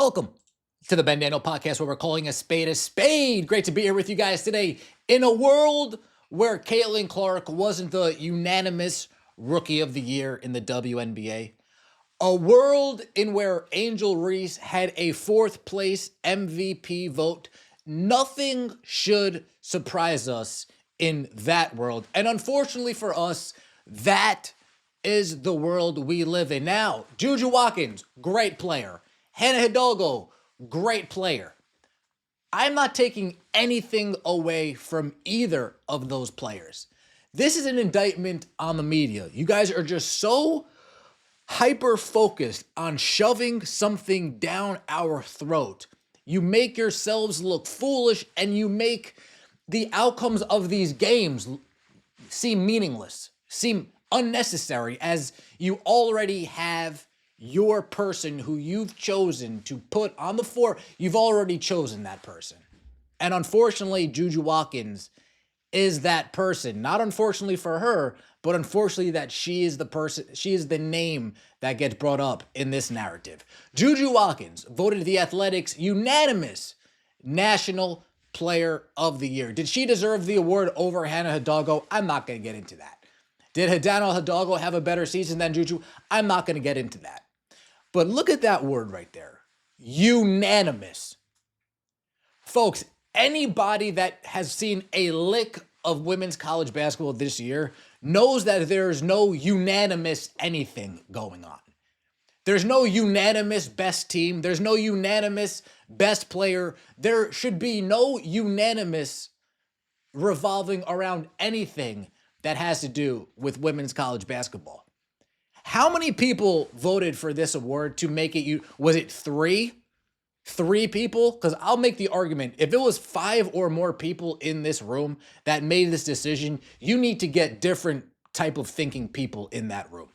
Welcome to the Ben Daniel Podcast, where we're calling a spade a spade. Great to be here with you guys today. In a world where Caitlin Clark wasn't the unanimous Rookie of the Year in the WNBA, a world in where Angel Reese had a fourth place MVP vote, nothing should surprise us in that world. And unfortunately for us, that is the world we live in. Now, JuJu Watkins, great player. Hannah Hidalgo, great player. I'm not taking anything away from either of those players. This is an indictment on the media. You guys are just so hyper-focused on shoving something down our throat. You make yourselves look foolish, and you make the outcomes of these games seem meaningless, seem unnecessary, as you already have your person who you've chosen to put on the floor. You've already chosen that person. And unfortunately, JuJu Watkins is that person. Not unfortunately for her, but unfortunately that she is the person, she is the name that gets brought up in this narrative. JuJu Watkins voted The Athletic's unanimous National Player of the Year. Did she deserve the award over Hannah Hidalgo? I'm not going to get into that. Did Hannah Hidalgo have a better season than JuJu? I'm not going to get into that. But look at that word right there. Unanimous. Folks, anybody that has seen a lick of women's college basketball this year knows that there's no unanimous anything going on. There's no unanimous best team. There's no unanimous best player. There should be no unanimous revolving around anything that has to do with women's college basketball. How many people voted for this award to make it? Was it three? Three people? Because I'll make the argument, if it was 5 or more people in this room that made this decision, you need to get different type of thinking people in that room.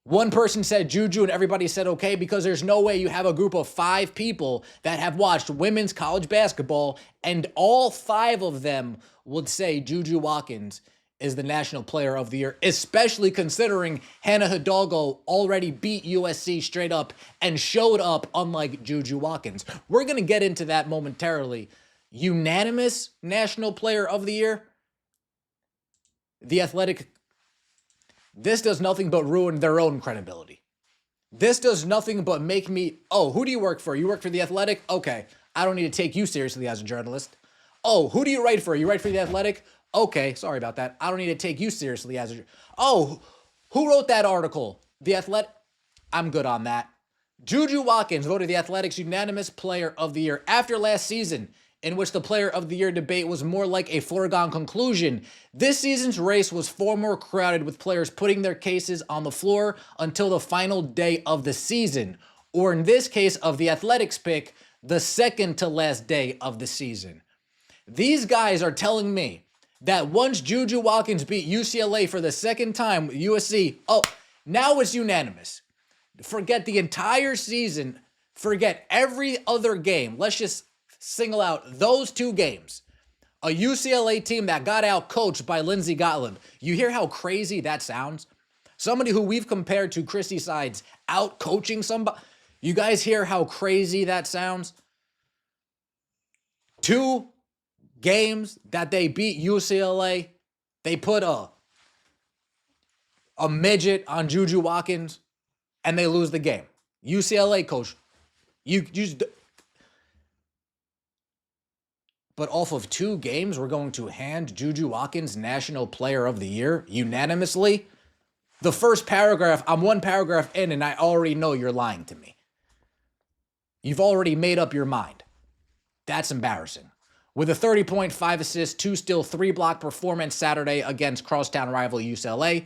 One person said JuJu and everybody said okay, because there's no way you have a group of 5 people that have watched women's college basketball and all 5 of them would say JuJu Watkins is the National Player of the Year, especially considering Hannah Hidalgo already beat USC straight up and showed up, unlike JuJu Watkins. We're going to get into that momentarily. Unanimous National Player of the Year? The Athletic, this does nothing but ruin their own credibility. This does nothing but make me, oh, who do you work for? You work for The Athletic? Okay, I don't need to take you seriously as a journalist. Oh, who do you write for? You write for The Athletic? Okay, sorry about that. I don't need to take you seriously as a... Oh, who wrote that article? The Athletic? I'm good on that. JuJu Watkins voted The Athletic's unanimous Player of the Year after last season, in which the Player of the Year debate was more like a foregone conclusion. This season's race was far more crowded, with players putting their cases on the floor until the final day of the season, or in this case of The Athletic's pick, the second to last day of the season. These guys are telling me that once JuJu Watkins beat UCLA for the second time, USC, oh, now it's unanimous. Forget the entire season. Forget every other game. Let's just single out those 2 games. A UCLA team that got out coached by Lindsey Gottlieb. You hear how crazy that sounds? Somebody who we've compared to Christy Sides out coaching somebody. You guys hear how crazy that sounds? 2 games that they beat UCLA, they put a midget on JuJu Watkins, and they lose the game. UCLA coach, but off of 2 games, we're going to hand JuJu Watkins National Player of the Year unanimously. The first paragraph, I'm 1 paragraph in, and I already know you're lying to me. You've already made up your mind. That's embarrassing. With a 30.5 assists, 2 steal, 3 block performance Saturday against crosstown rival UCLA,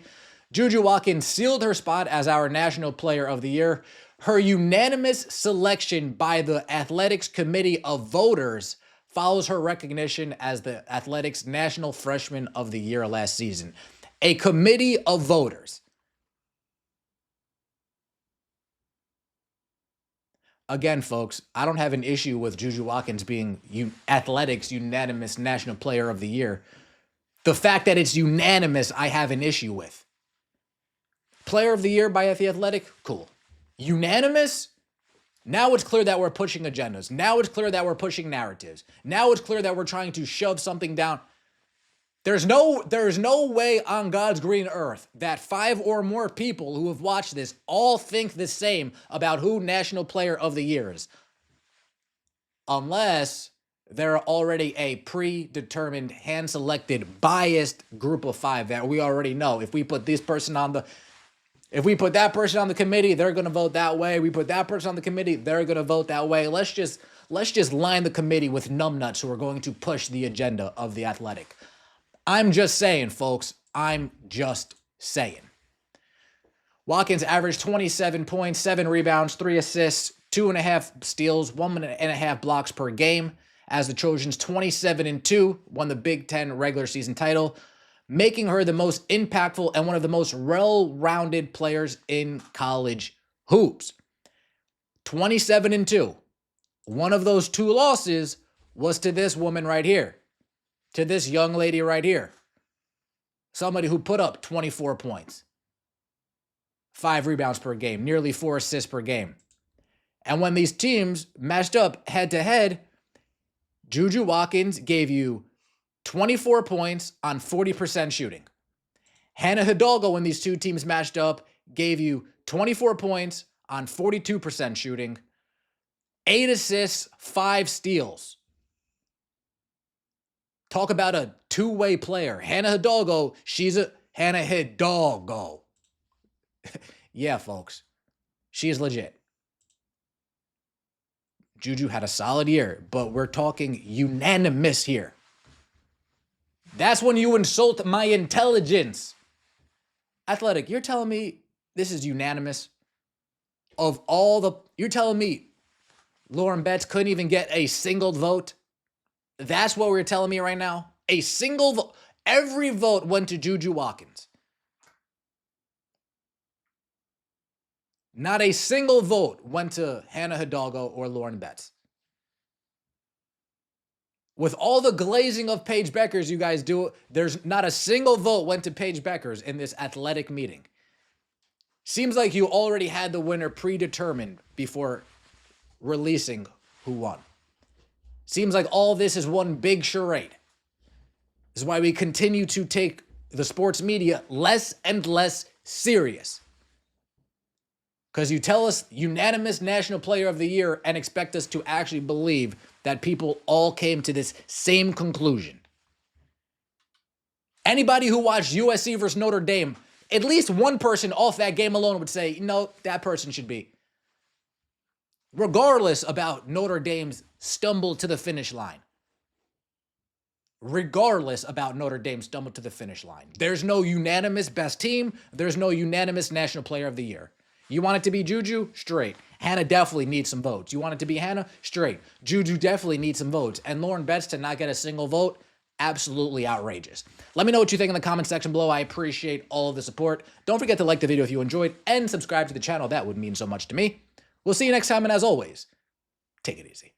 JuJu Watkins sealed her spot as our National Player of the Year. Her unanimous selection by the Athletics Committee of Voters follows her recognition as the Athletics National Freshman of the Year last season. A committee of voters. Again, folks, I don't have an issue with JuJu Watkins being Athletics unanimous National Player of the Year. The fact that it's unanimous, I have an issue with. Player of the Year by The Athletic, cool. Unanimous? Now it's clear that we're pushing agendas. Now it's clear that we're pushing narratives. Now it's clear that we're trying to shove something down. There's no way on God's green earth that 5 or more people who have watched this all think the same about who National Player of the Year is. Unless they're already a predetermined, hand-selected, biased group of 5 that we already know. If we put that person on the committee, they're going to vote that way. We put that person on the committee, they're going to vote that way. Let's just line the committee with numbnuts who are going to push the agenda of The Athletic. I'm just saying, folks. I'm just saying. Watkins averaged 27 points, 7 rebounds, 3 assists, 2.5 steals, 1.5 blocks per game, as the Trojans 27-2 won the Big Ten regular season title, making her the most impactful and one of the most well-rounded players in college hoops. 27-2. One of those 2 losses was to this woman right here. To this young lady right here. Somebody who put up 24 points, 5 rebounds per game, nearly 4 assists per game. And when these teams matched up head-to-head, JuJu Watkins gave you 24 points on 40% shooting. Hannah Hidalgo, when these 2 teams matched up, gave you 24 points on 42% shooting, 8 assists, 5 steals. Talk about a 2-way player. Hannah Hidalgo, she's a Hannah Hidalgo. Yeah, folks. She is legit. JuJu had a solid year, but we're talking unanimous here. That's when you insult my intelligence. Athletic, you're telling me this is unanimous? You're telling me Lauren Betts couldn't even get a single vote? That's what we're telling me right now? A single vote. Every vote went to JuJu Watkins. Not a single vote went to Hannah Hidalgo or Lauren Betts. With all the glazing of Paige Beckers you guys do, there's not a single vote went to Paige Beckers in this athletic meeting. Seems like you already had the winner predetermined before releasing who won. Seems like all this is one big charade. This is why we continue to take the sports media less and less serious. Because you tell us unanimous National Player of the Year and expect us to actually believe that people all came to this same conclusion. Anybody who watched USC versus Notre Dame, at least one person off that game alone would say, no, that person should be. Regardless about Notre Dame's stumble to the finish line. Regardless about Notre Dame's stumble to the finish line. There's no unanimous best team. There's no unanimous National Player of the Year. You want it to be JuJu? Straight. Hannah definitely needs some votes. You want it to be Hannah? Straight. JuJu definitely needs some votes. And Lauren Betts to not get a single vote? Absolutely outrageous. Let me know what you think in the comment section below. I appreciate all of the support. Don't forget to like the video if you enjoyed and subscribe to the channel. That would mean so much to me. We'll see you next time, and as always, take it easy.